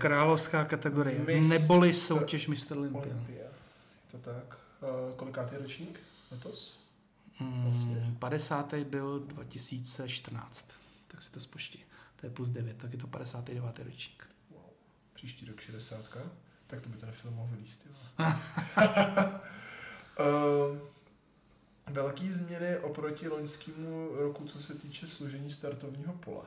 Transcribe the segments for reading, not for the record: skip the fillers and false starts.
Královská kategorie, neboli soutěž Mr. Olympia. Je to tak. Kolikátý ročník letos? 50. byl 2014, tak si to spočti. To je plus 9, tak je to 59. ročník. Wow. Příští rok 60. Tak to by ten film mohl vylíst. Velký změny oproti loňskému roku, co se týče složení startovního pole.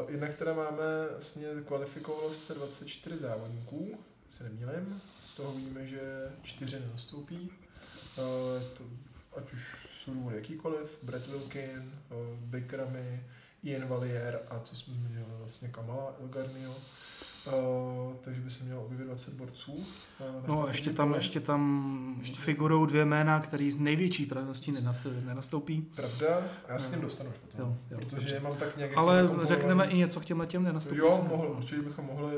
Jinak teda máme, vlastně kvalifikovalo se 24 závodníků, se nemýlím, z toho víme, že 4 nenastoupí, to, ať už jsou důvody jakýkoliv, Brett Wilkin, Bikrami, Ian Valier a co jsme měli vlastně Kamala Ilgarnio, takže by se mělo objevit 20 borců. No ještě tam figurou 2 jména, který z největší pravděpodobností nenastoupí. Pravda, a já se k těm dostanu potom, protože dobře. Mám tak nějak... Ale řekneme i něco k těm nenastoupícím. Jo, určitě bychom mohli,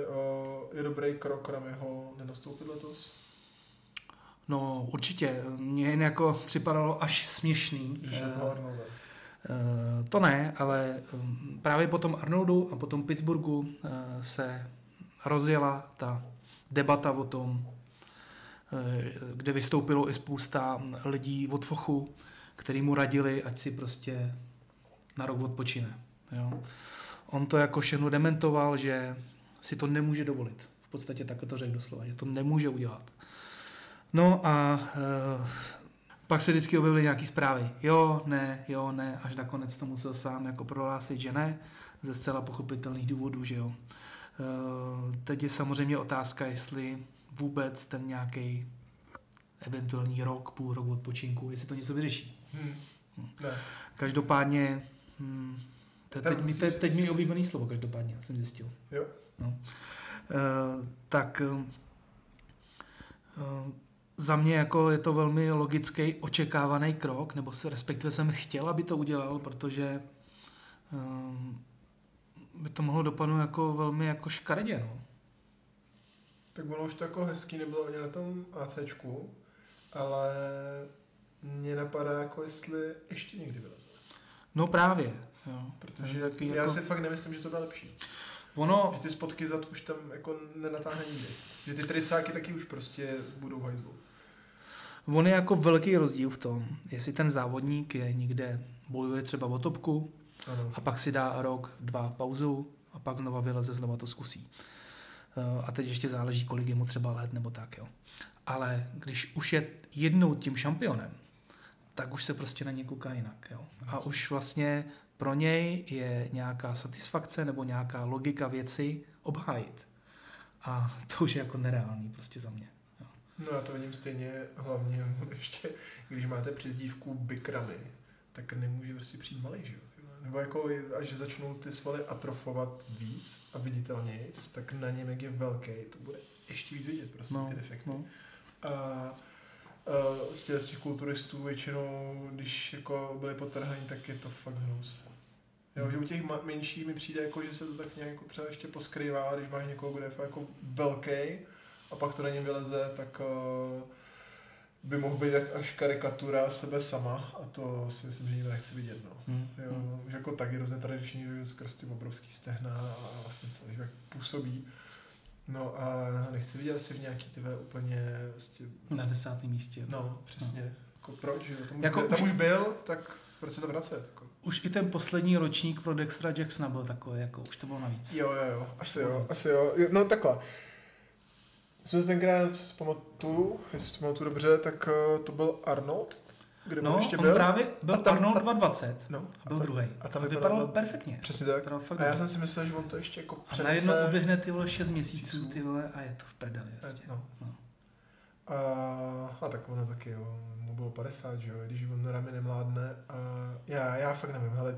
je dobrý krok Ramiho nenastoupit letos? No určitě, mně jen jako připadalo až směšný. Že to Arnolda. To ne, ale právě po tom Arnoldu a po tom Pittsburghu se rozjela ta debata o tom, kde vystoupilo i spousta lidí od Fochu, který mu radili, ať si prostě na rok odpočine. Jo. On to jako všechno dementoval, že si to nemůže dovolit. V podstatě tak to řekl doslova, že to nemůže udělat. No a pak se vždycky objevily nějaký zprávy. Jo, ne, až nakonec to musel sám jako prohlásit, že ne, ze zcela pochopitelných důvodů, že jo. Teď je samozřejmě otázka, jestli vůbec ten nějaký eventuální rok, půl roku odpočinku, jestli to něco vyřeší. Ne. Každopádně, teď mi oblíbený slovo, každopádně, jsem zjistil. Jo. No. Za mě jako je to velmi logický, očekávaný krok, nebo respektive jsem chtěl, aby to udělal, protože by to mohlo dopadnout jako velmi jako škaredě, no. Tak ono už to jako hezký nebylo ani na tom ACčku, ale mě napadá jako jestli ještě někdy vyleze. No právě, jo. Protože já si fakt nemyslím, že to bude lepší. Že ty spotky zad už tam jako nenatáhne nikdy. Že ty tricáky taky už prostě budou hajzlou. On je jako velký rozdíl v tom, jestli ten závodník je někde, bojuje třeba o topku, ano. A pak si dá rok, 2 pauzu a pak znova vyleze, znova to zkusí. A teď ještě záleží, kolik je mu třeba let nebo tak, jo. Ale když už je jednou tím šampionem, tak už se prostě na ně kouká jinak, jo. A už vlastně pro něj je nějaká satisfakce nebo nějaká logika věci obhájit. A to už je jako nereálný prostě za mě. Jo. No já to vidím stejně, hlavně ještě, když máte přezdívku Bikrami, tak nemůže prostě přijít malej, že jo. Nebo jako, až začnou ty svaly atrofovat víc a viditelnějc, tak na něm, jak je velký, to bude ještě víc vidět prostě ty defekty. No. A z těch kulturistů většinou, když jako byli potrhaní, tak je to fakt hnus. Jo, že u těch menších mi přijde, jako, že se to tak nějak jako třeba ještě poskrývá, když máš někoho, kdo je fakt jako velký a pak to na něm vyleze, tak by mohl být až karikatura sebe sama a to si myslím, že nikdo nechce vidět. No. Jo, už jako tak je hrozně tradiční, že skrz ty obrovský stehna a vlastně celý jak působí. No a nechci vidět asi v nějaký tyhle úplně vlastně... Na 10. místě. No, přesně. No. Jako proč, že tam už byl, tak proč se to vracet? Jako? Už i ten poslední ročník pro Dextera Jacksona byl takový, jako už to bylo navíc. Jo, asi jo. No takhle. Jsme tenkrát, co si pamatuju, jestli si pamatuju dobře, tak to byl Arnold, kde ještě byl. No, on právě byl tam, Arnold 220 a byl druhý. A tam vypadal perfektně. Přesně tak. A já jsem si myslel, že on to ještě jako přenese. A najednou uběhne ty vole 6 měsíců, ty vole, a je to v prdeli vlastně. No. A tak ono taky, jo, mu bylo 50, že jo, když on Rami nemládne. Já fakt nevím, hele,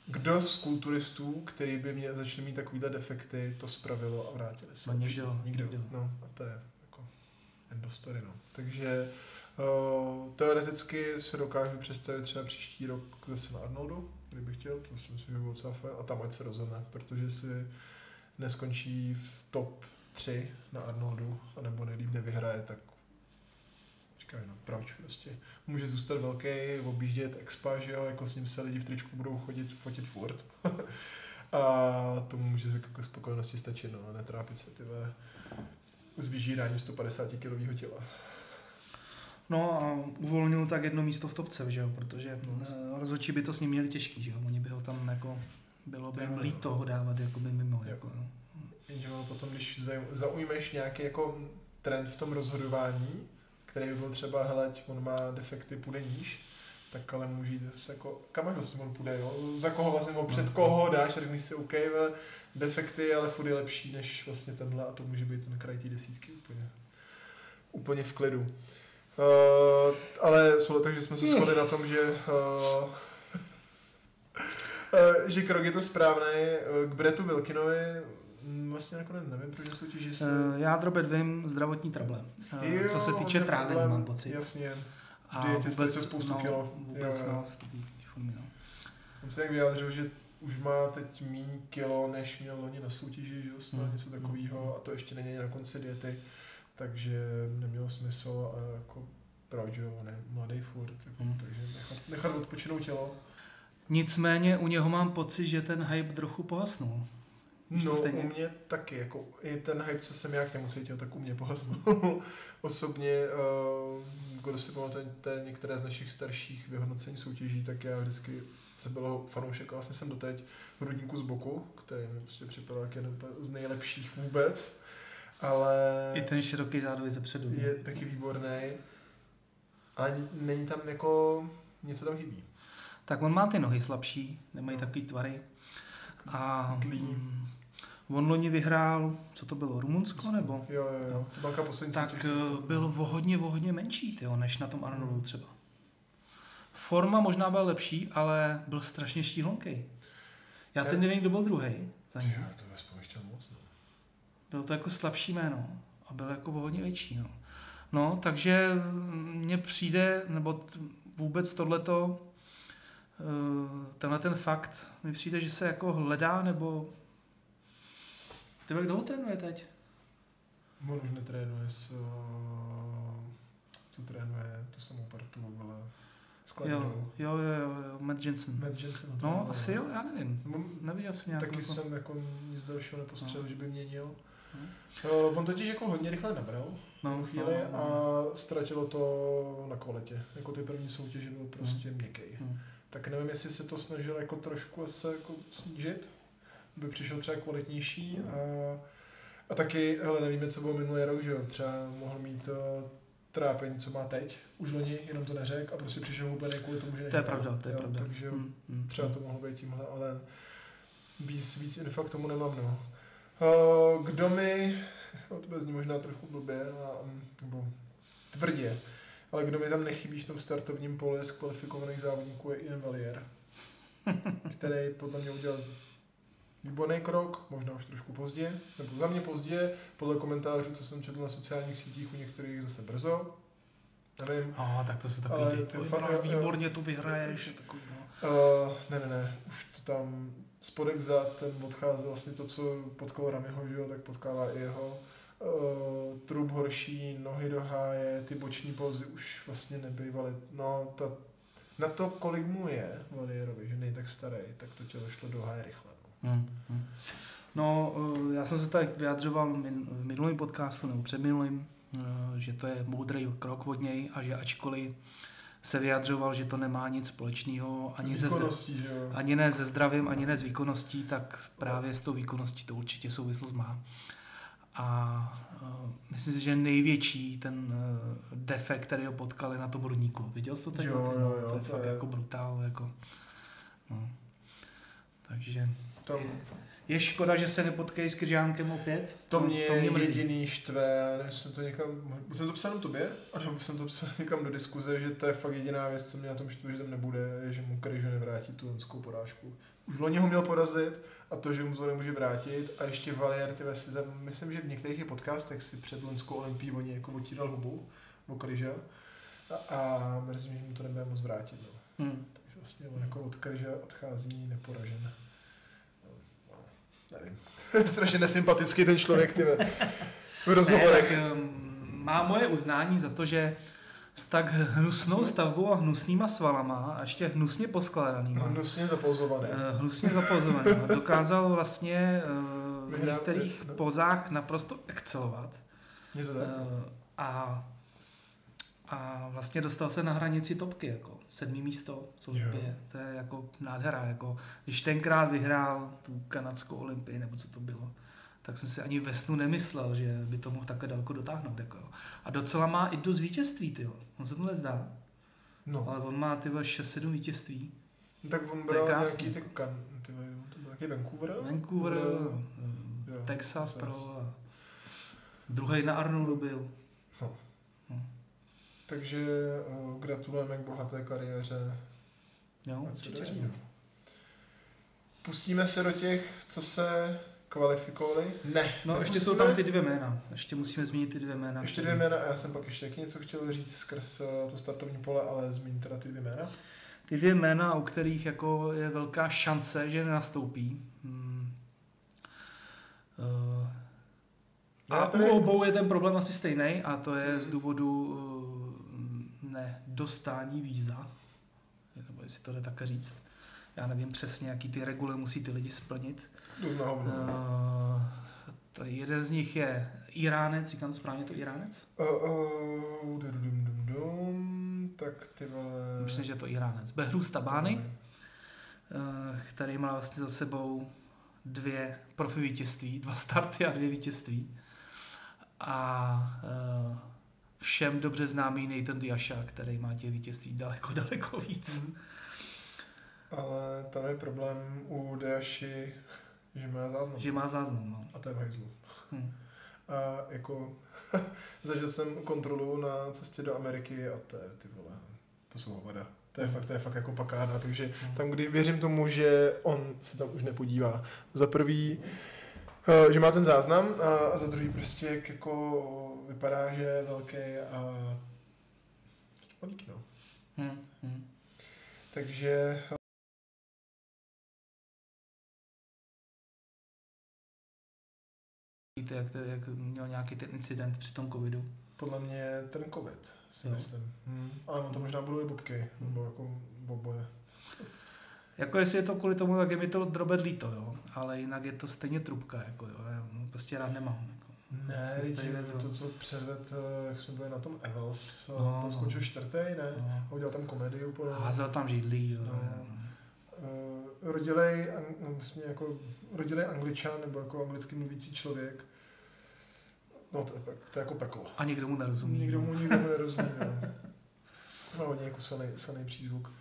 kdo z kulturistů, který by začali mít takovýhle defekty, to spravilo a vrátili se? Nikdo. No, a to je jako end of story, no. Takže teoreticky si dokážu představit třeba příští rok zase na Arnoldu, kdybych chtěl, to si myslím, že by bylo docela fajn, a tam ať se rozhodne, protože si neskončí v top 3 na Arnoldu, anebo nejlíp nevyhraje, tak říkají, no proč prostě. Může zůstat velký, objíždět expa, že jo, jako s ním se lidi v tričku budou fotit furt. A to může jako spokojenosti stačit, no, a netrápit se s vyžíráním 150 kilového těla. No a uvolnil tak jedno místo v topce, že jo, protože rozhodčí by to s ním měli těžký, že jo, oni by ho tam jako, bylo by jim líto ho dávat jakoby mimo, jako no. Jenže potom, když zaujmeš nějaký jako trend v tom rozhodování, který by byl třeba, hleď, on má defekty, půjde níž, tak ale může jít zase jako, kam až vlastně on půjde, jo? Za koho vlastně, před koho dáš, řekneš si, OK, defekty, ale furt je lepší než vlastně tenhle a to může být ten kraj té desítky úplně v klidu. Ale takže jsme se shodli na tom, že krok je to správný. K Brettu Wilkinovi vlastně nakonec nevím, proč soutěží se... Já drobet vím, zdravotní trable. Co se týče trávení, mám pocit. Jasně. A vůbec, spoustu kilo. Vůbec, formy, no. On se jak vyjádřil, že už má teď míň kilo, než měl loni na soutěži, že jo, něco takového, a to ještě není na konci diety, takže nemělo smysl a jako proč, jo, ne, mladý furt, takže nechat odpočinout tělo. Nicméně u něho mám pocit, že ten hype trochu pohasnul. No, u mě taky, jako i ten hype, co jsem já k němu cítil, tak u mě pohasnul. Osobně, kdo si pamatujete některé z našich starších vyhodnocení soutěží, tak já vždycky jsem byl fanoušek a vlastně jsem doteď hrudníku z boku, který mi prostě připadal jak jeden z nejlepších vůbec, ale... I ten široký zádový zepředu. Je taky výborný, ale není tam jako, něco tam chybí. Tak on má ty nohy slabší, nemají takový tvary. A on loni vyhrál, co to bylo, Rumunsko nebo? Jo. To byla poslední tak soutěž. Byl o hodně menší, tyjo, než na tom Arnoldu třeba. Forma možná byla lepší, ale byl strašně štíhlonký. Já teď nevím, kdo byl druhej. To bys chtěl moc, no. Byl to jako slabší jméno a byl jako o hodně větší, no. No, takže mně přijde, nebo vůbec tohleto, tenhle ten fakt, mi přijde, že se jako hledá, nebo... Tebe kdo ho trénuje teď? On už netrénuje co trénuje tu samou partu, ale Jo, Matt Jensen. No, asi jo, já nevím. Neviděl jsem nějakou. Taky jsem jako nic dalšího nepostřelil, že by měnil. On totiž jako hodně rychle nabral chvíli a ztratilo to na kvalitě. Jako ty první soutěže byl prostě měkký. Tak nevím, jestli se to snažil jako trošku se jako snížit, by přišel třeba kvalitnější a taky, hele, nevíme, co bylo minulý rok, že jo, třeba mohl mít trápení, co má teď, už loni, jenom to neřekl a prostě přišel úplně kvůli tomu, že to je pravda. Takže třeba to mohlo být tímhle, ale víc info k tomu nemám, no. Kdo mi, to zní možná trochu blbě, nebo tvrdě, ale kdo mi tam nechybí v tom startovním poli z kvalifikovaných závodníků je Ian Valliere, který podle mě udělal výborný krok, možná už trošku pozdě, nebo za mě pozdě, podle komentářů, co jsem četl na sociálních sítích, u některých zase brzo, nevím. Tak to jsou takový ty výborně tu vyhraješ. Takový, no. Ne, už to tam spodek zad, ten odchází vlastně to, co potkalo Ramiho, že jo, tak potkává i jeho. Trup horší, nohy do háje, ty boční pózy už vlastně nebývaly. No, na to, kolik mu je Vallierovi, že nej tak starý, tak to tělo šlo do háje rychle. No, já jsem se tady vyjadřoval v minulém podcastu nebo předminulým, že to je moudrý krok od něj a že ačkoliv se vyjadřoval, že to nemá nic společného ani ne se zdravím, ani ne s výkonností, tak právě s tou výkonností to určitě souvislost má. A myslím si, že největší ten defekt, který ho potkali na tom Rudníku. Viděl jsi to teď? Jo, to je fakt jako brutál. Jako, no. Takže je škoda, že se nepotkají s Kryžánkem opět. To mě jediný štve, nevím, jsem to někam, jsem to psal na tobě, anebo jsem to psal někam do diskuze, že to je fakt jediná věc, co mě na tom štve, že tam nebude, že mu Kryžo nevrátí tu lonskou porážku. Už loni ho měl porazit a to, že mu to nemůže vrátit a ještě Valliere, myslím, že v některých podcastech si před lonskou olympií oni jako otíral hubu o Kryža a mrzí, že mu to nebude moc vrátit. No. Takže vlastně on jako od Kryža odchází neporažen. Nevím. Strašně nesympatický ten člověk, v rozhovorech. Má moje uznání za to, že s tak hnusnou stavbou a hnusnýma svalama a ještě hnusně poskládanýma. Hnusně zapozovaný. Hnusně zapozovanýma. Dokázal vlastně v některých pozách naprosto excelovat. A vlastně dostal se na hranici topky, jako 7. místo v Olympii. To je jako nádhera. Jako, když tenkrát vyhrál tu kanadskou Olympii, nebo co to bylo, tak jsem si ani ve snu nemyslel, že by to mohl takhle daleko dotáhnout. Jako. A docela má i dost vítězství, tyjo. On se to nezdá. No. Ale on má 6-7 vítězství. Tak on bral nějaký nějaký Vancouver, Texas pro a druhý na Arnoldu byl. No. Takže gratulujeme k bohaté kariéře. Jo, no. Pustíme se do těch, co se kvalifikovali? Ne. No ještě jsou tam ty 2 jména. Ještě musíme zmínit ty 2 jména. Ještě 2 jména a já jsem pak ještě taky něco chtěl říct skrz to startovní pole, ale zmíň teda ty 2 jména. Ty 2 jména, u kterých jako je velká šance, že nenastoupí. A u obou je ten problém asi stejný a to je z důvodu nedostání víza. Nebo jestli to jde také říct. Já nevím přesně, jaký ty regule musí ty lidi splnit. Jeden z nich je Iránec, říkám to správně, to Iránec? Tak ty vole... Myslím, že je to Iránec. Behruz Tabány, který má vlastně za sebou 2 profi vítězství, 2 starty a 2 vítězství. A všem dobře známý Nathan Diasha, který má těch vítězství daleko víc. Ale tam je problém u Diashi, že má záznam. No. A to je v hajzlu. A jako zažil jsem kontrolu na cestě do Ameriky a to jsou hovada. To je fakt jako pakáda, takže tam, kdy věřím tomu, že on se tam už nepodívá. Za prvý, že má ten záznam a za druhý prostě jak jako vypadá, že je velký a malík, no. Takže jak měl nějaký ten incident při tom covidu? Podle mě ten covid, si myslím. Ale on to možná budou i bobky, nebo jako oboje. Jako jestli je to kvůli tomu, tak je mi to drobet líto, jo. Ale jinak je to stejně trubka, jako jo. Já prostě rád nemám. Jako. Ne, to, co předved, jak jsme byli na tom Evels, tam skončil 4., ne? A udělal tam komedii úplně. Házel tam židlí, jo. Rodilej Angličan, nebo jako anglicky mluvící člověk. No to je jako peklo. A nikdo mu nerozumí. Nikdo mu nerozumí, no. No hodně jako silný přízvuk.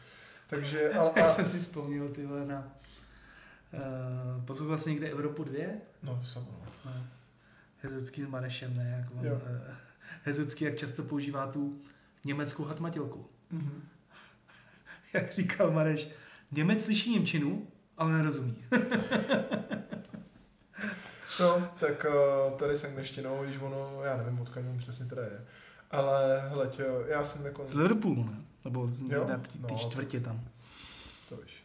Takže, Já jsem si vzpomněl, ty vole, na... poslouchal jsi někde Evropu 2? No, samozřejmě. No. Hezucký s Marešem, ne? Jak Hezucký, jak často používá tu německou hatmatilku. Jak říkal Mareš, Němec slyší němčinu, ale nerozumí. No, tak tady s angličtinou, když ono, já nevím, odkud on přesně teda je. Ale hleď, já jsem jako... Z Liverpoolu, ne? Nebo z té čtvrtě tam. To víš.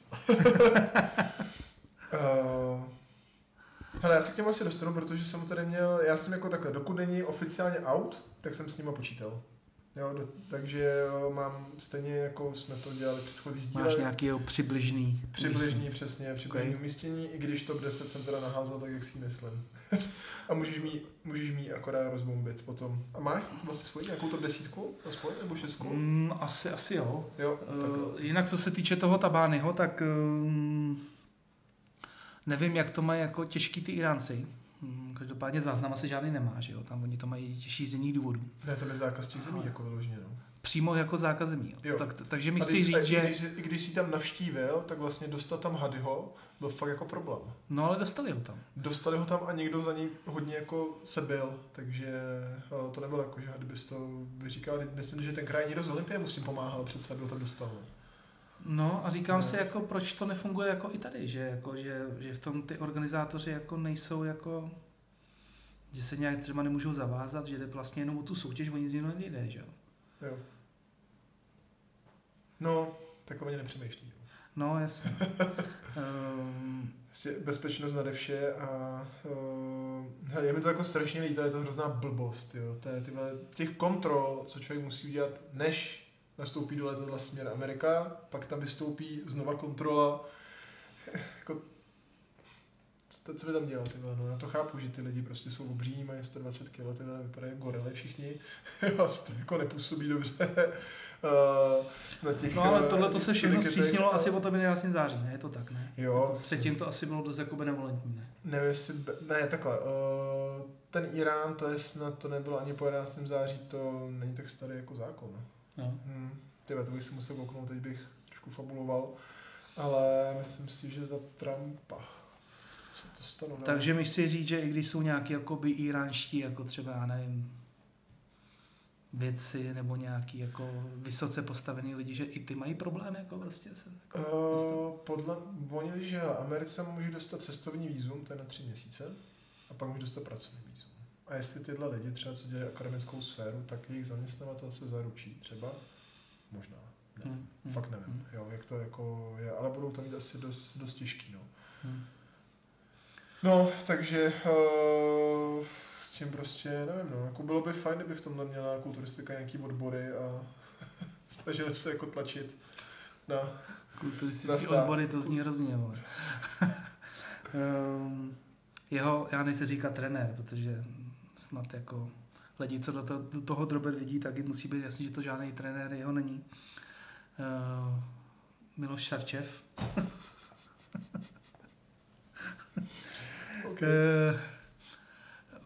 Hele, já se k němu asi dostanu, protože jsem tady měl, já jsem jako takhle, dokud není oficiálně out, tak jsem s nima počítal. Jo, takže mám stejně jako jsme to dělali v předchozích dílech. Máš nějaký přibližný přesně, přibližný umístění, i když top 10 jsem teda naházel tak, jak si myslím. A můžeš mít akorát rozbombit potom. A máš vlastně svoji nějakou top 10 aspoň, nebo 6? Asi jo. Tak jinak co se týče toho Tabányho, tak nevím, jak to mají jako těžký ty Iránci. Každopádně záznam asi žádný nemá, že jo? Tam oni to mají těžší z jiných důvodů. Ne, to je zákaz těch zemí, jako vyloženě, no. Přímo jako zákaz zemí. Takže mi chci říct, že... Když jsi tam navštívil, tak vlastně dostat tam Hadyho byl fakt jako problém. No ale dostali ho tam. Dostali ho tam a někdo za něj hodně jako se byl, takže to nebylo jako, že kdybys to vyříkal, myslím, že tenkrát někdo z Olympie mu s tím pomáhal, přece byl tam dostal. No a říkám si, jako, proč to nefunguje jako i tady, že v tom ty organizátoři jako nejsou jako... Že se nějak třeba nemůžou zavázat, že jde vlastně jenom o tu soutěž, o nic jiného nejde, že jo? Jo. No, takhle ani nepřemýšlí. No, jasně. Bezpečnost nade vše a Je mi to jako strašně líto, je to hrozná blbost, jo. Těch kontrol, co člověk musí udělat, než nastoupí do letadla směr Amerika, pak tam vystoupí znova kontrola, jako, co by tam dělal, no, já to chápu, že ty lidi prostě jsou obří, mají 120 kg, vypadají gorily všichni, asi to jako nepůsobí dobře. Na těch, no ale tohle to se všechno zpřísnilo asi po tobě 11. září, ne? Je to tak, ne? Jo. Jako předtím to asi bylo dost jako benevolentní, ne? Nevím, jestli, ne, takhle, ten Irán, to je snad, to nebylo ani po 11. září, to není tak starý jako zákon. No. Tyhle, to bych si musel kouknout, teď bych trošku fabuloval, ale myslím si, že za Trumpa se to stalo. Takže mi chci říct, že i když jsou nějaký jakoby iránští, jako třeba, já nevím, vědci nebo nějaký jako vysoce postavený lidi, že i ty mají problém jako prostě se podle oni, že Americe může dostat cestovní vízum, to je na 3 měsíce, a pak může dostat pracovní vízum. A jestli tyhle lidi třeba, co dělají akademickou sféru, tak jejich zaměstnavatel se zaručí třeba, možná, ne, fakt nevím, jo, jak to jako je, ale budou to mít asi dost těžký, no. No, takže s tím prostě, nevím, no, jako bylo by fajn, kdyby v tomhle měla nějakou turistika nějaký odbory a snažili se jako tlačit na kulturistické odbory, to zní hrozně, vole. Já nejsi říkat trenér, protože snad jako lidi, co do toho Drobet vidí, tak jim musí být jasný, že to žádný trenér jeho není. Miloš Šarčev. Okay.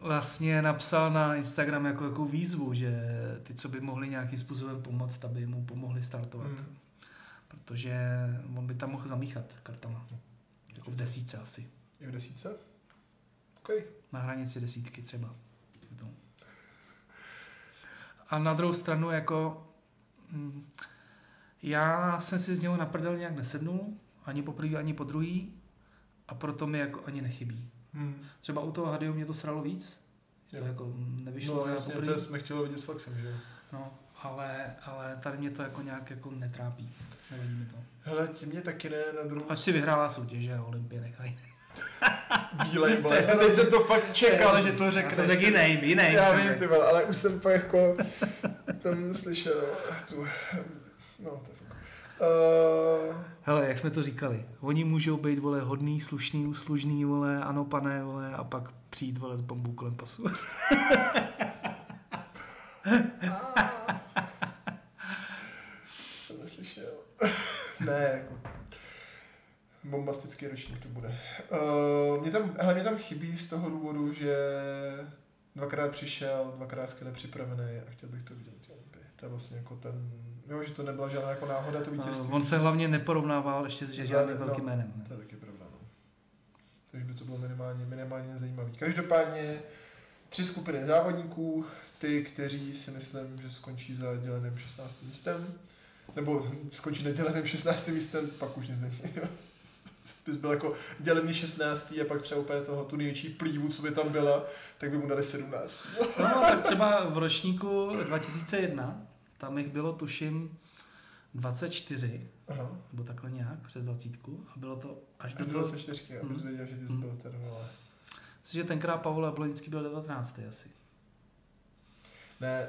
Vlastně napsal na Instagram jako výzvu, že ty, co by mohli nějakým způsobem pomoct, aby mu pomohli startovat. Protože on by tam mohl zamíchat kartama. Jako v 10 asi. Je v 10? OK. Na hranici 10 třeba. A na druhou stranu jako já jsem si z něho na prdel nějak nesednul, ani po první, ani po druhý, a proto mi jako ani nechybí. Třeba u toho Hadio mě to sralo víc. To jako nevyšlo. No jasně, to jsme chtěli vidět s Flexem, že jo? No, ale tady mě to jako nějak jako netrápí. Nevadí mi to. Hele, ti mě taky ne, na druhou... Ať si vyhrává soutěže a Olympie nechají. Bílej, vole. Já teď jsem to fakt čekal, že to řekneš. Já jsem řekl jiný. Já vím, ty vole, ale už jsem pak jako tam slyšel. No, to je fakt. Hele, jak jsme to říkali, oni můžou být, vole, hodný, slušný, uslužný, vole, ano pane, vole, a pak přijít, vole, s bombou kolem pasu. Jsem neslyšel. Ne, jako bombastický ročník to bude. Mě tam chybí z toho důvodu, že dvakrát přišel, dvakrát skvěle připravený a chtěl bych to vidět. To je vlastně jako ten, jo, že to nebyla žádná jako náhoda, to vítězství. On se hlavně neporovnával ještě s žádným velkým jménem. To je taky pravda, no. Takže by to bylo minimálně zajímavý. Každopádně 3 skupiny závodníků, ty, kteří si myslím, že skončí za děleným 16. místem, nebo skončí neděleným 16. místem, pak už nic není. Bys byl jako dělený 16. a pak třeba úplně tu největší plívu, co by tam byla, tak by mu dali 17. No, tak třeba v ročníku 2001, tam jich bylo tuším 24, nebo takhle nějak, přes 20, a bylo to až do 24, abys věděl, že ty jsi byl ten, ale... Myslím, že tenkrát Pavel Jablonský byl 19. asi. Ne,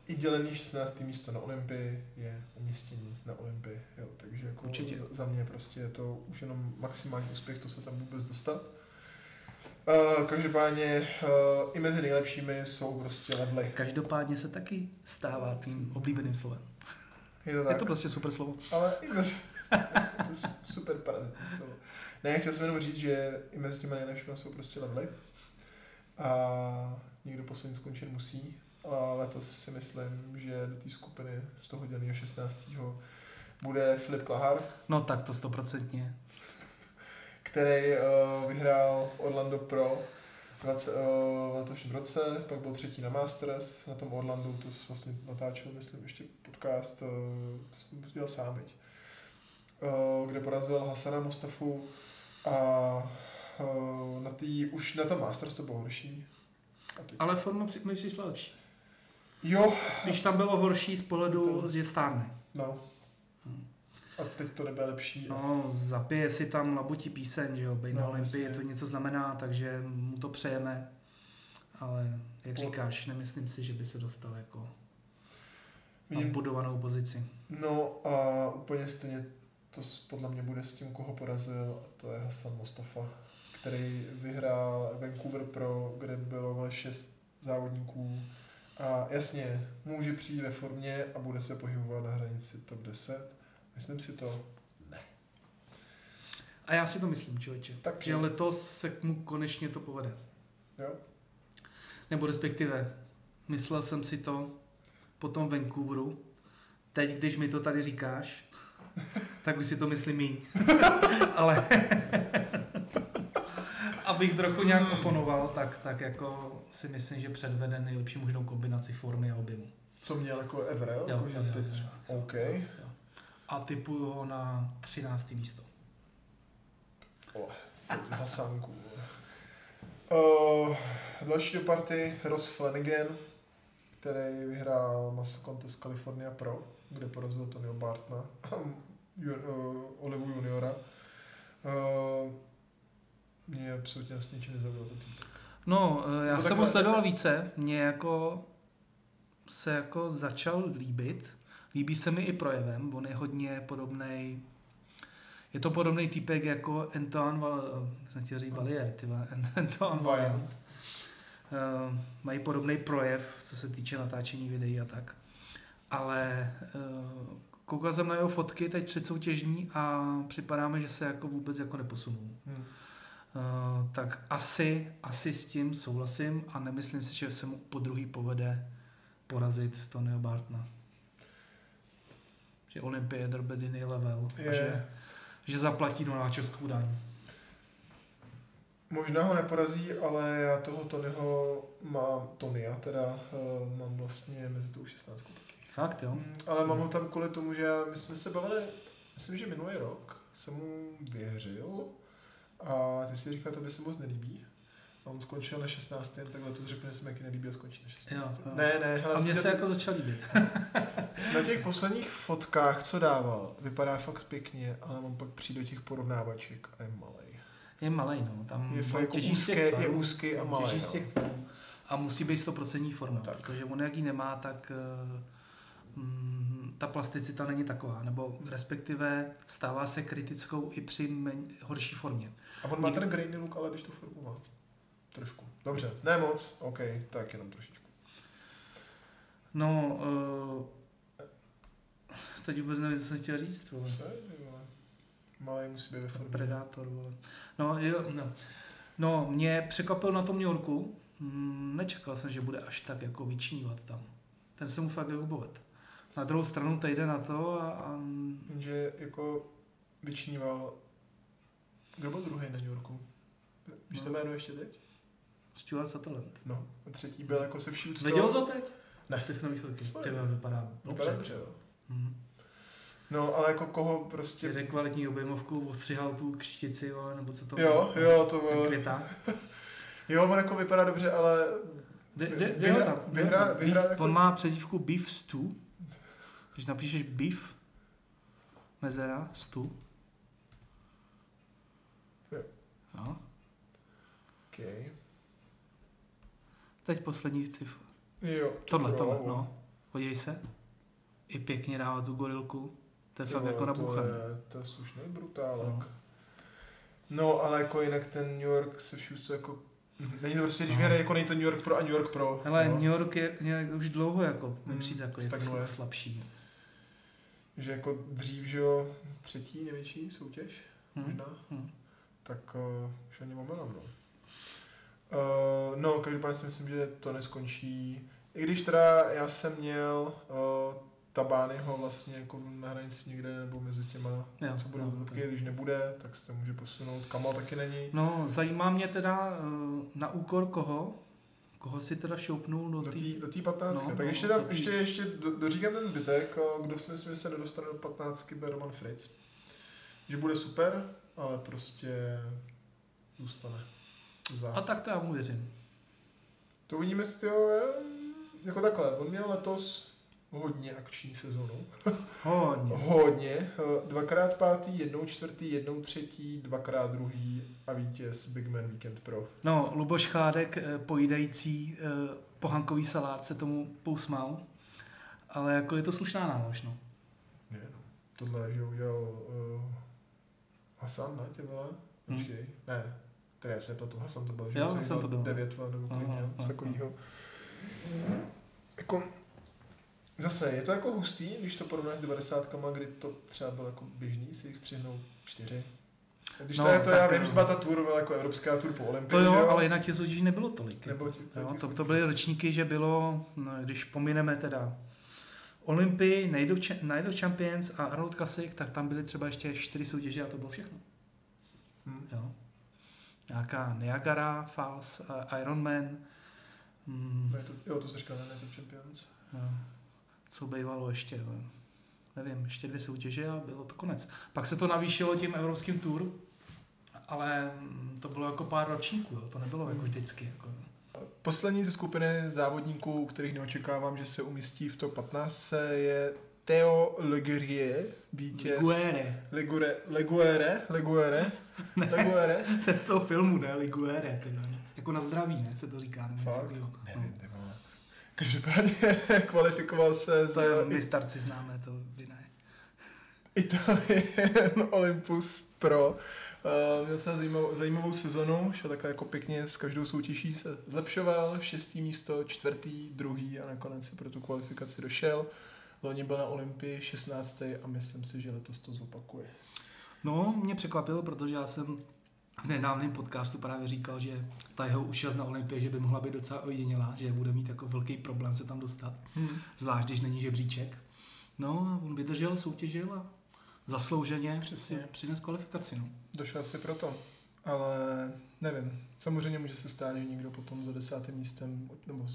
i dělený 16. místo na Olympii je umístění na Olympii, jo, takže jako za mě prostě je to už jenom maximální úspěch, to se tam vůbec dostat. Každopádně i mezi nejlepšími jsou prostě levely. Každopádně se taky stává tvým oblíbeným slovem. Je to prostě super slovo. Ale i mezi... to je super parazitní slovo. Ne, chtěl jsem jenom říct, že i mezi těmi nejlepšími jsou prostě levely. A někdo poslední skončit musí. A letos si myslím, že do té skupiny z toho dělného 16. bude Filip Klahar. No tak to 100%. Který vyhrál Orlando Pro v letošním roce, pak byl 3. na Masters, na tom Orlandu, to vlastně natáčel, myslím, ještě podcast, to jsem dělal sám, viď? Kde porazil Hasana Mustafu a už na tom Masters to bylo horší. Ale forma mi přišla lepší. Jo. Spíš tam bylo horší z pohledu, že stárne. No. A teď to nebude lepší. No, zapije si tam labutí píseň, že jo, bej na Olympii, to něco znamená, takže mu to přejeme. ale jak říkáš, nemyslím si, že by se dostal jako na budovanou pozici. No a úplně stejně to podle mě bude s tím, koho porazil, a to je Hassan Mostafa, který vyhrál Vancouver Pro, kde bylo 6 závodníků. A jasně, může přijít ve formě a bude se pohybovat na hranici top 10. Myslím si to? Ne. A já si to myslím, člověče. Že letos se mu konečně to povede. Jo? Nebo respektive, myslel jsem si to po tom Vancouveru. Teď, když mi to tady říkáš, tak už si to myslím míň. Ale abych trochu nějak oponoval, tak jako si myslím, že předvede nejlepší možnou kombinaci formy a objemu. Co měl jako ever, jo, že teď. OK. Jo. A typuju ho na 13. místo. Hasánku. Další do party Ross Flanagan, který vyhrál Muscle Contest California Pro, kde porazil Tonyho Bartona, Olivu juniora. Mě absolutně s ničím nezavil ten týpek. No, já jsem ho sledoval více, mě jako se jako začal líbit. Líbí se mi i projevem, on je hodně podobnej. Je to podobný týpek jako Antoine Vaillant. Mají podobný projev, co se týče natáčení videí a tak. Ale koukal jsem na jeho fotky teď předsoutěžní a připadá mi, že se jako vůbec jako neposunul. Tak asi s tím souhlasím a nemyslím si, že se mu po druhý povede porazit Tonyho Bartona. Že Olympie drbe jiný level a že zaplatí nováčovskou daň. Možná ho neporazí, ale já toho Tonya mám vlastně mezi tou 16 taky. Fakt, jo? Ale mám ho tam kvůli tomu, že my jsme se bavili, myslím, že minulý rok jsem mu věřil a ty si říkal, to by se moc nelíbí. A on skončil na 16. takhle to řekl, že se mi jaký nelíbí a skončí na 16. Jo. Ne, hele, a mně se jako začal líbit. Na těch posledních fotkách, co dával, vypadá fakt pěkně, ale on pak přijde do těch porovnávaček a je malej. Je malej, no. Tam je fakt jako úzký a malej. A musí být 100% forma, no, protože on jak ji nemá, tak ta plasticita není taková, nebo respektive stává se kritickou i při horší formě. A on má ten grainy look, ale když tu formu má. Trošku. Dobře, ne moc, OK, tak jenom trošičku. No, teď vůbec nevím, co jsem chtěl říct. Malej musí být ve formě. Predátor, vole. No, mě překvapil na tom New Yorku. Nečekal jsem, že bude až tak jako vyčnívat tam. Ten se mu fakt jako povedl. Na druhou stranu to jde na to a... Že jako vyčníval... Kdo byl druhý na New Yorku? Víš to jméno ještě teď? Stuart Sutherland. No, a třetí byl jako se vší úctou. Viděl jsi to teď? Ne. Ty nový fotky. Ty vypadá dobře, jo. No, ale jako koho prostě... Jede kvalitní objemovku, ostřihal tu křtici, nebo co to jo, to bylo... Květák. Jo, on jako vypadá dobře, ale... Vyhrá jako... On má přezdívku Beef Stew. Když napíšeš Beef, mezera, Stew. Jo. Okay. Teď poslední cifr. Jo. Tohle, no. Podívej se. I pěkně dává tu gorilku. To je fakt jako nabuchaný. To je slušný brutálek. No, ale jako jinak ten New York se všude jako... Není to prostě, když vyhraje, jako není to New York Pro a New York Pro. Hele, New York je už dlouho jako, mi přijde jako je slabší. Že jako dřív, že jo, třetí největší soutěž, možná. Tak už ani omylem, no. No, každopádně si myslím, že to neskončí. I když teda já jsem měl Tabányho vlastně jako na hranici někde, nebo mezi těma, co budou topky, když nebude, tak se to může posunout. Kamal taky není. No, zajímá mě teda na úkor koho? Koho si teda šoupnul do té 15. No, tak ještě doříkám ten zbytek, kdo si myslím, že se nedostane do 15, bude Roman Fritz. Že bude super, ale prostě zůstane. A tak to já mu věřím. To uvidíme, jako takhle. On měl letos hodně akční sezonu. Hodně. Hodně. 2x5, 1/4, 1/3, 2x2 a vítěz Big Man Weekend Pro. No, Luboš Chládek, pojídající pohankový salát, se tomu pousmál, ale jako je to slušná nálož, no. Ne, no. Tohle, že udělal Hasan, ne, ty vole? Počkej, ne. Teda já se pletu, Hasan to byl, že Jo, Hasan to byl. 9 nebo kolik měl, z takovýho. Jako, zase, je to jako hustý, když to porovnáš s 90kama, kdy to třeba bylo jako běžný, si jich střihnou 4. Když No, to je to, já tak, vím, že byla ta tour, byla jako evropská tour po Olympii, to jo, že jo? ale jinak těch soutěží nebylo tolik. Nebo To byly ročníky, že bylo, no, když pomineme teda Olympii, Night of Champions a Arnold Classic, tak tam byly třeba ještě 4 soutěže a to bylo všechno. Jo. Nějaká Niagara Falls, Ironman. To jsi říkal, Night of Champions. Jo. Co bývalo ještě? Nevím, ještě 2 soutěže a bylo to konec. Pak se to navýšilo tím evropským tour, ale to bylo jako pár ročníků, jo. To nebylo jako vždycky. Jako. Poslední ze skupiny závodníků, kterých neočekávám, že se umístí v top 15, je Theo Leguere, vítěz... Leguere. To je z toho filmu, ne? Liguere, teda. Jako na zdraví, ne? Se to říká. Fakt? Nevím, každopádně kvalifikoval se za... My starci známe to, vy ne. Italien Olympus Pro. Měl docela zajímavou sezonu, šel takhle jako pěkně s každou soutěží se zlepšoval, 6. místo, 4., 2. a nakonec se pro tu kvalifikaci došel. Loni byl na Olympii 16. a myslím si, že letos to zopakuje. No, mě překvapilo, protože já jsem v nedávném podcastu právě říkal, že ta jeho účast na Olympii, že by mohla být docela ojedinělá, že bude mít jako velký problém se tam dostat, zvlášť když není žebříček. No a on vydržel, soutěžil a zaslouženě přines kvalifikaci. No. Došel si proto, ale nevím. Samozřejmě může se stát, že někdo potom za 10. místem, nebo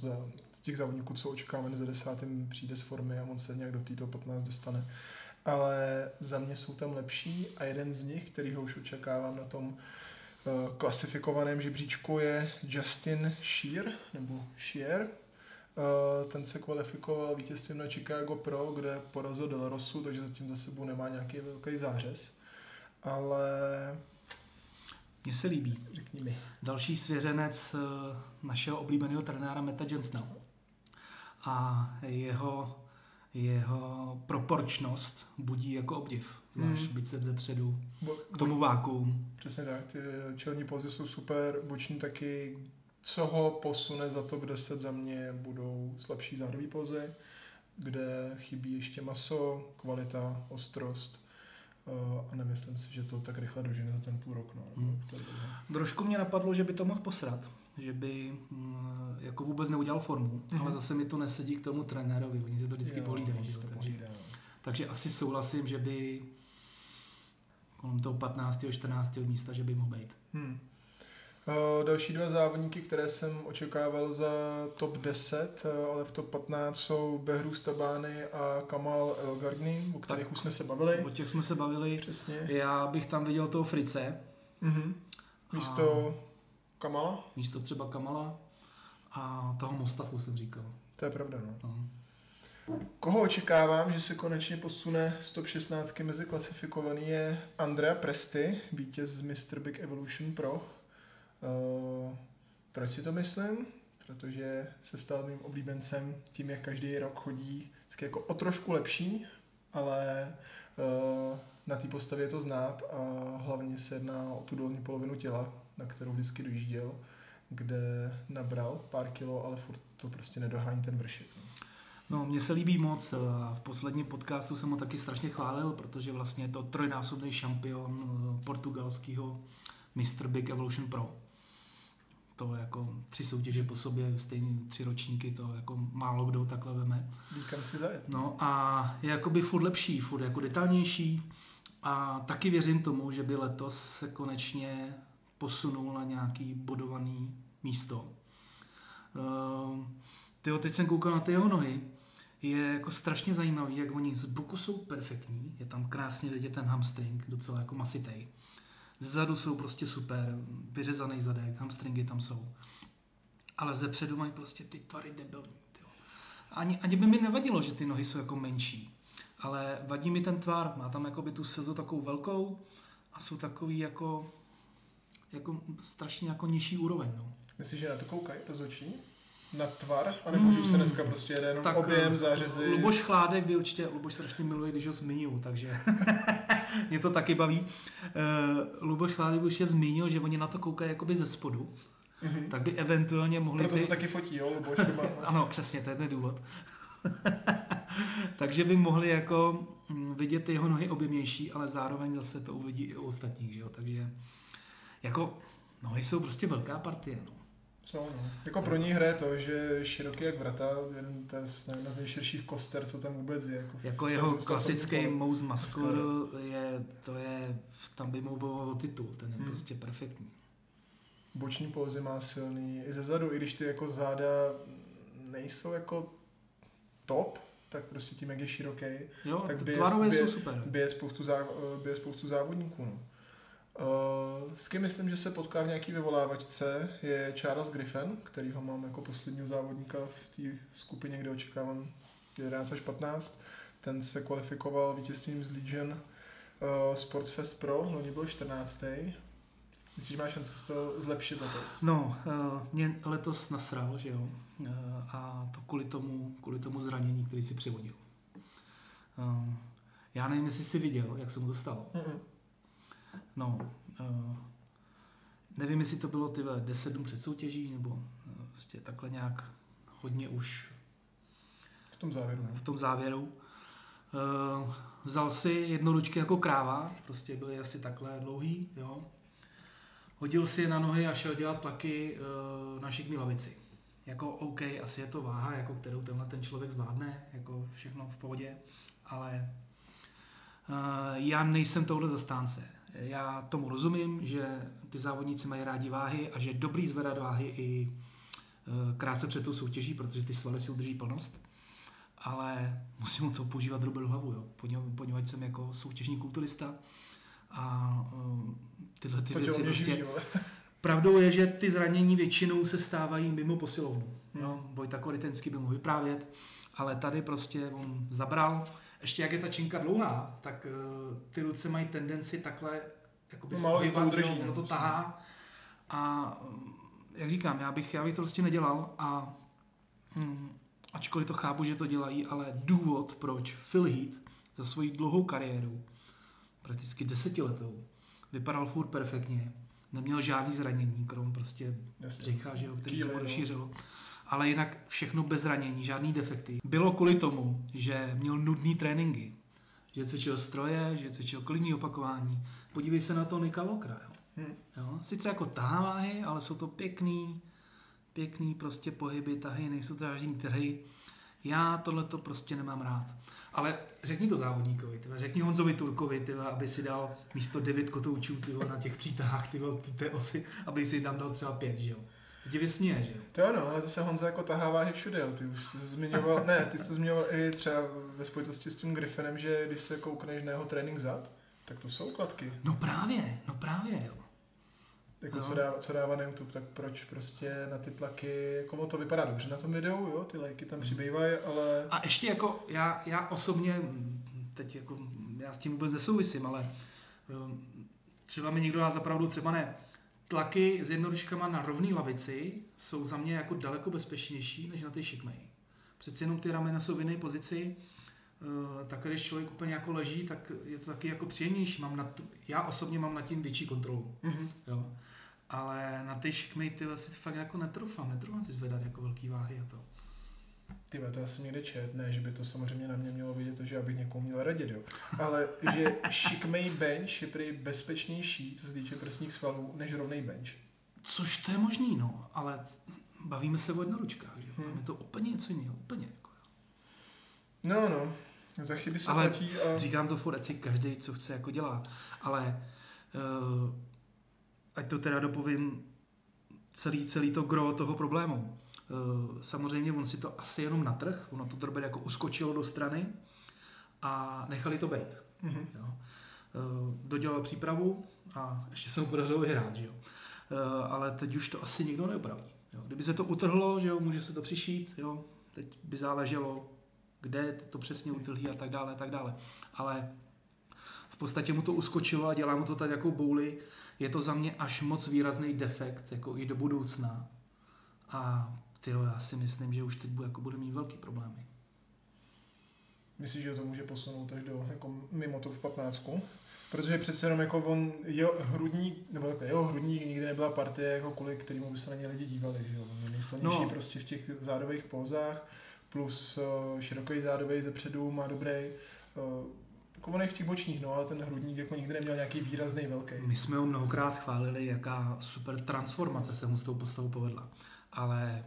z těch závodníků, co očekáváme za 10. přijde z formy a on se nějak do této 15 dostane. Ale za mě jsou tam lepší a jeden z nich, kterýho už očekávám na tom klasifikovaném žebříčku, je Justin Shear. Ten se kvalifikoval vítězstvím na Chicago Pro, kde porazil Del Rosu, takže zatím za sebou nemá nějaký velký zářez. Ale... Mně se líbí. Řekni mi. Další svěřenec našeho oblíbeného trenéra Metta Johnsona. A jeho proporčnost budí jako obdiv. Zvlášť biceps zepředu, k tomu vákuum. Přesně tak, ty čelní pozy jsou super, boční taky, co ho posune za top 10 za mě budou slabší zádový pozy, kde chybí ještě maso, kvalita, ostrost a nemyslím si, že to tak rychle dožene za ten půl rok. No, Trošku mě napadlo, že by to mohl posrat, že by jako vůbec neudělal formu, ale zase mi to nesedí k tomu trenérovi, oni se to vždycky pohlídají. Takže asi souhlasím, že by kolem toho 15. 14. místa, že by mohl být. Další 2 závodníky, které jsem očekával za top 10, ale v top 15 jsou Behruz Tabány a Kamal El Gargni, o kterých už jsme se bavili. O těch jsme se bavili. Přesně. Já bych tam viděl toho Frice. Místo Kamala? Místo třeba Kamala a toho Mostafu jsem říkal. To je pravda, no. Koho očekávám, že se konečně posune z top 16 mezi klasifikovaný, je Andrea Presti, vítěz z Mr. Big Evolution Pro. Proč si to myslím? Protože se stal mým oblíbencem tím, jak každý rok chodí vždycky jako o trošku lepší, ale na té postavě je to znát a hlavně se jedná o tu dolní polovinu těla, na kterou vždycky dojížděl, kde nabral pár kilo, ale furt to prostě nedohání ten vršek. No, mně se líbí moc. V posledním podcastu jsem ho taky strašně chválil, protože vlastně je to trojnásobný šampion portugalského Mr. Big Evolution Pro. To jako 3 soutěže po sobě, stejně 3 ročníky, to jako málo kdo takhle veme. Víkám si zajet. No a je jakoby furt lepší, furt jako detailnější a taky věřím tomu, že by letos se konečně posunul na nějaký bodovaný místo. Teď jsem koukal na ty jeho nohy, je jako strašně zajímavý, jak oni z boku jsou perfektní, je tam krásně vidět ten hamstring, docela jako masitej. Zezadu jsou prostě super, vyřezaný zadek, hamstringy tam jsou. Ale zepředu mají prostě ty tvary debilní. Ani by mi nevadilo, že ty nohy jsou jako menší, ale vadí mi ten tvar, má tam jakoby tu slzu takovou velkou a jsou takový jako strašně jako nižší úroveň. No. Myslíš, že na to koukají rozhodčí? Na tvar? A nebo že už se dneska prostě jede jenom tak, objem, zářezy? Luboš Chládek by určitě, Luboš strašně miluje, když ho zmiňuju, takže mě to taky baví. Luboš Chládek už je zmínil, že oni na to koukají jakoby ze spodu, tak by eventuálně mohli... Proto se taky fotí, jo, Luboš? Ano, přesně, to je ten důvod. Takže by mohli jako vidět ty jeho nohy objemnější, ale zároveň zase to uvidí i u ostatních, že jo, takže jako nohy jsou prostě velká partie, no. No. Jako pro ní hraje to, že široký jak vrata, to je jedna z nejširších koster, co tam vůbec je. Jako jeho klasický Mouse Maskor tam by mu bylo o titul, ten je prostě perfektní. Boční pózy má silný, i zezadu, i když ty jako záda nejsou jako top, tak prostě tím, jak je široký, jo, tak jsou super. Bije spoustu závodníků. No. S kým myslím, že se potká v nějaký vyvolávačce, je Charles Griffin, kterýho mám jako posledního závodníka v té skupině, kde očekávám 11 až 15. Ten se kvalifikoval vítězstvím z Legion Sportsfest Pro, loni byl 14. Myslíš, že máš šanci z toho zlepšit letos? No, mě letos nasral, že jo, a to kvůli tomu zranění, který si přivodil. Já nevím, jestli jsi viděl, jak se mu to stalo. No, nevím, jestli to bylo 10 dnů před soutěží, nebo prostě takhle nějak hodně už v tom závěru. V tom závěru. Vzal si jednoručky jako kráva, prostě byly asi takhle dlouhý, jo. Hodil si je na nohy a šel dělat tlaky na šikmý lavici. Jako OK, asi je to váha, jako kterou ten člověk zvládne, jako všechno v pohodě, ale já nejsem tohle zastánce. Já tomu rozumím, že ty závodníci mají rádi váhy a že je dobrý zvedat váhy i krátce před tou soutěží, protože ty svaly si udrží plnost, ale musím to používat drobnou hlavu, jo. Poněvadž jsem jako soutěžní kulturista a tyhle ty věci prostě... Pravdou je, že ty zranění většinou se stávají mimo posilovnu. No, Vojta Korytenský by mohl vyprávět, ale tady prostě on zabral. Ještě jak je ta činka dlouhá, tak ty ruce mají tendenci takhle jakoby se hýbat, ono to tahá. A jak říkám, já bych to prostě nedělal a ačkoliv to chápu, že to dělají, ale důvod, proč Phil Heath za svoji dlouhou kariéru, prakticky 10letou, vypadal furt perfektně, neměl žádný zranění, krom prostě břicha, že jo, který se mu rozšířilo. Ale jinak všechno bez zranění, žádný defekty. Bylo kvůli tomu, že měl nudný tréninky. Že cvičil stroje, že cvičil klidní opakování. Podívej se na to Nicka Walkera, jo. Sice jako taháváhy, ale jsou to pěkný prostě pohyby, tahy, nejsou to žádný trhy. Já tohleto prostě nemám rád. Ale řekni to závodníkovi, řekni Honzovi Turkovi, aby si dal místo 9 kotoučů na těch přítahách té osy, aby si tam dal třeba 5, že jo. Ty ti vysměje, že jo? To ano, ale zase Honza jako tahá váhy všude, jo. Ty už jsi to zmiňoval, ty jsi to zmiňoval i třeba ve spojitosti s tím Griffinem, že když se koukneš na jeho trénink zad, tak to jsou kladky. No právě, jo. Jako co dává na YouTube, tak proč prostě na ty tlaky, jako to vypadá dobře na tom videu, jo, ty lajky tam přibývají, ale... A ještě jako já osobně, teď jako já s tím vůbec nesouvisím, ale třeba mi někdo dá za pravdu, třeba ne. Tlaky s jednoručkama na rovné lavici jsou za mě jako daleko bezpečnější, než na ty šikmej. Přeci jenom ty ramena jsou v jiné pozici, tak když člověk úplně jako leží, tak je to taky jako příjemnější. Já osobně mám nad tím větší kontrolu. Jo. Ale na ty šikmej ty si fakt jako netroufám si zvedat jako velký váhy a to. Tyhle, to já jsem někde čet, ne, že by to samozřejmě na mě mělo vidět, že já bych někomu měl radit, jo. Ale že šikmej bench je prý bezpečnější, co se týče prsních svalů, než rovnej bench. Což to je možný, no, ale bavíme se o jednoručkách, že jo. Tam je to úplně něco jiného, úplně jako. No, za chyby se ale platí a... říkám to furt, si každý, co chce, jako dělá, ale ať to teda dopovím celý to gro toho problému. Samozřejmě on si to asi jenom natrh, ono to drobě jako uskočilo do strany a nechali to být. Jo. Dodělal přípravu a ještě se mu podařilo vyhrát, že jo. Ale teď už to asi nikdo neopraví. Jo. Kdyby se to utrhlo, že jo, může se to přišít, jo, Teď by záleželo, kde to přesně utrhlí a tak dále. Ale v podstatě mu to uskočilo a dělá mu to tady jako bouli. Je to za mě až moc výrazný defekt, jako i do budoucna. A já si myslím, že už teď bude mít velký problémy. Myslíš, že to může posunout až do jako mimo top 15? Protože přece jenom jako jeho hrudník nikdy nebyla partie, jako kvůli kterému by se na ně lidi dívali, že jo? On je nejsilnější prostě v těch zádových pózách, plus široký zádovej zepředu má dobrý, jako on je v těch bočních, ale ten hrudník jako nikdy neměl nějaký výrazný velký. My jsme ho mnohokrát chválili, jaká super transformace se mu s tou postavou povedla, ale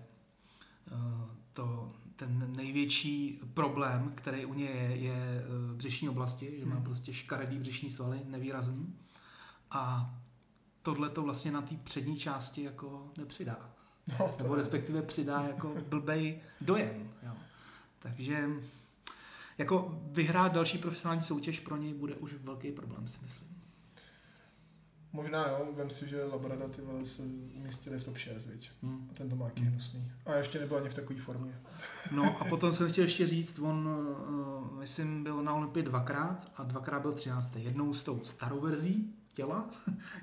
ten největší problém, který u něj je břišní oblasti, že má prostě škaredý břišní svaly, nevýrazný. A tohle to vlastně na té přední části jako nepřidá. Nebo respektive přidá jako blbej dojem. Jo. Takže jako vyhrát další profesionální soutěž pro něj bude už velký problém, si myslím. Možná jo, vem si, že Labrada ty vole se umístili v top 6, viď? A ten to má jaký hnusný. A ještě nebyl ani v takové formě. No a potom jsem chtěl ještě říct, on, myslím, byl na Olympii dvakrát a dvakrát byl 13. Jednou s tou starou verzí těla,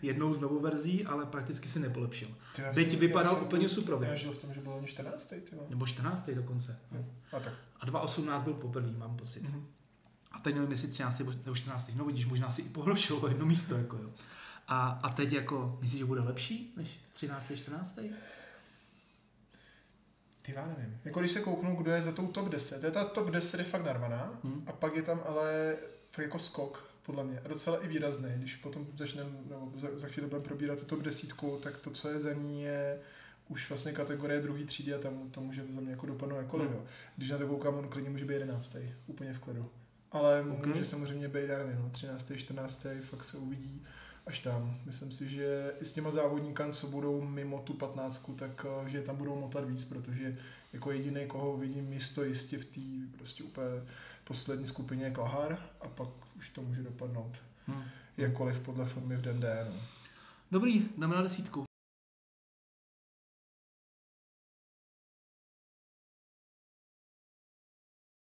jednou s novou verzí, ale prakticky si nepolepšil. Byť vypadal úplně suprově. Já žil v tom, že byl 14. Nebo 14. dokonce. A 2.18 byl poprvé, mám pocit. A teď nevím, jestli 13. nebo 14. No vidíš, možná si i pohoršil o jedno místo. Jako, jo. A teď jako, myslíš, že bude lepší než 13. 14. Já nevím. Jako když se kouknu, kdo je za tou top 10, ta top 10 je fakt narvaná a pak je tam ale fakt jako skok, podle mě. A docela i výrazný. Když potom začneme, nebo za chvíli budeme probírat tu top 10, tak to, co je za ní, je už vlastně kategorie druhé třídy a tam to může za mě jako dopadnout jakkoliv. Když na to koukám, on klidně může být 11. Úplně v klidu. Ale může samozřejmě být, já nevím, 13. 14. fakt se uvidí až tam. Myslím si, že i s těma závodníkami, co budou mimo tu 15, tak že tam budou motat víc, protože jako jediný, koho vidím místo jistě v té prostě úplně poslední skupině je Klahar a pak už to může dopadnout. Jakkoliv podle formy v den D. No. Dobrý, jdeme na 10.